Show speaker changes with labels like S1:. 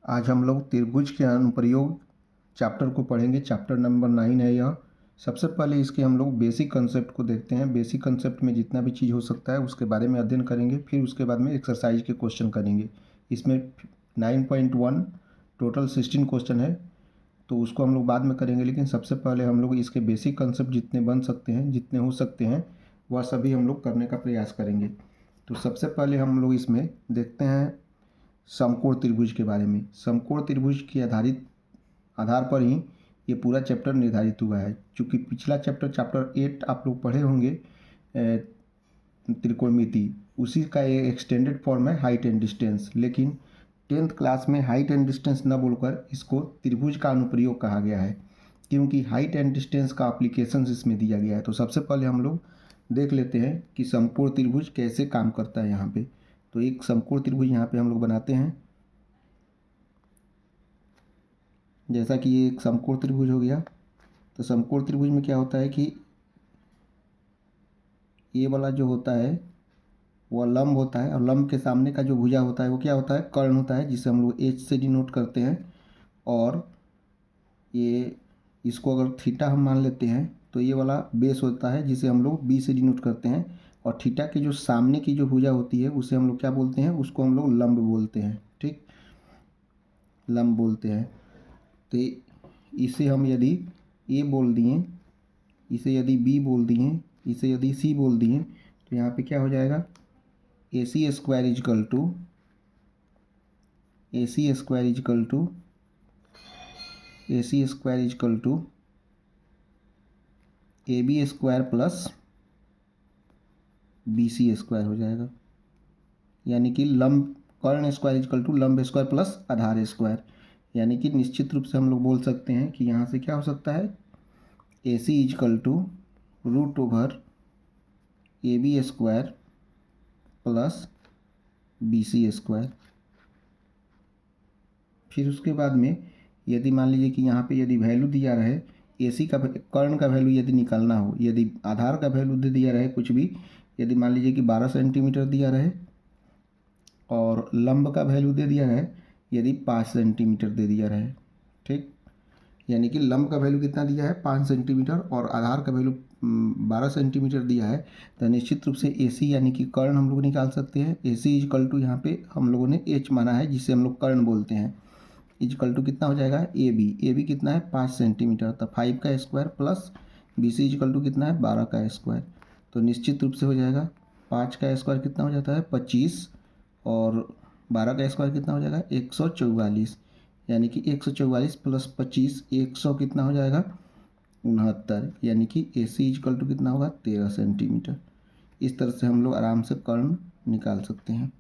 S1: आज हम लोग त्रिभुज के अनुप्रयोग चैप्टर को पढ़ेंगे। चैप्टर नंबर 9 है यह। सबसे पहले इसके हम लोग बेसिक कंसेप्ट को देखते हैं। बेसिक कंसेप्ट में जितना भी चीज़ हो सकता है उसके बारे में अध्ययन करेंगे, फिर उसके बाद में एक्सरसाइज के क्वेश्चन करेंगे। इसमें 9.1 टोटल 16 क्वेश्चन है, तो उसको हम लोग बाद में करेंगे। लेकिन सबसे पहले हम लोग इसके बेसिक कंसेप्ट जितने बन सकते हैं, जितने हो सकते हैं, वह सभी हम लोग करने का प्रयास करेंगे। तो सबसे पहले हम लोग इसमें देखते हैं समकोण त्रिभुज के बारे में। समकोण त्रिभुज के आधार पर ही ये पूरा चैप्टर निर्धारित हुआ है। चूँकि पिछला चैप्टर 8 आप लोग पढ़े होंगे, त्रिकोणमिति, उसी का ये एक्सटेंडेड फॉर्म है हाइट एंड डिस्टेंस। लेकिन 10th क्लास में हाइट एंड डिस्टेंस न बोलकर इसको त्रिभुज का अनुप्रयोग कहा गया है, क्योंकि हाइट एंड डिस्टेंस का एप्लीकेशंस इसमें दिया गया है। तो सबसे पहले हम लोग देख लेते हैं कि समकोण त्रिभुज कैसे काम करता है यहाँ पे। तो एक समकोण त्रिभुज यहाँ पे हम लोग बनाते हैं। जैसा कि ये एक समकोण त्रिभुज हो गया, तो समकोण त्रिभुज में क्या होता है कि ये वाला जो होता है वह लंब होता है, और लंब के सामने का जो भुजा होता है वो क्या होता है, कर्ण होता है, जिसे हम लोग एच से डिनोट करते हैं। और ये इसको अगर थीटा हम मान लेते हैं तो ये वाला बेस होता है, जिसे हम लोग बी से डिनोट करते हैं। और थीटा के जो सामने की जो भुजा होती है उसे हम लोग क्या बोलते हैं, उसको हम लोग लंब बोलते हैं। ठीक, लंब बोलते हैं। तो इसे हम यदि ए बोल दिए, इसे यदि बी बोल दिए, इसे यदि सी बोल दिए, तो यहाँ पे क्या हो जाएगा, A C square is equal to A C square is equal to A C square is equal to A B square plus B C square हो जाएगा। यानी कि लंब कर्ण स्क्वायर इजकल टू लंब स्क्वायर प्लस आधार स्क्वायर। यानी कि निश्चित रूप से हम लोग बोल सकते हैं कि यहाँ से क्या हो सकता है, A C is equal to root over A B square plus B C square. फिर उसके बाद में यदि मान लीजिए कि यहाँ पे यदि वैल्यू दिया रहे, ए सी का कर्ण का वैल्यू यदि निकालना हो, यदि आधार का वैल्यू दे दिया रहे कुछ भी, यदि मान लीजिए कि 12 सेंटीमीटर दिया रहे, और लंब का वैल्यू दे दिया रहे यदि 5 सेंटीमीटर दे दिया रहे। ठीक, यानी कि लंब का वैल्यू कितना दिया है, 5 सेंटीमीटर, और आधार का वैल्यू 12 सेंटीमीटर दिया है, तो निश्चित रूप से ए सी यानी कि कर्ण हम लोग निकाल सकते हैं। ए सी इजकल टू यहाँ पे हम लोगों ने एच माना है, जिसे हम लोग कर्ण बोलते हैं, इजकल टू कितना हो जाएगा, ए बी कितना है 5 सेंटीमीटर, तो 5 का square plus B C is equal to कितना है 12 का स्क्वायर। तो निश्चित रूप से हो जाएगा 5 का स्क्वायर कितना हो जाता है 25, और 12 का स्क्वायर कितना हो जाएगा 144। यानी कि 144 प्लस 25, 100 कितना हो जाएगा 69। यानी कि ए सी इजकल टू कितना होगा 13 सेंटीमीटर। इस तरह से हम लोग आराम से कर्ण निकाल सकते हैं।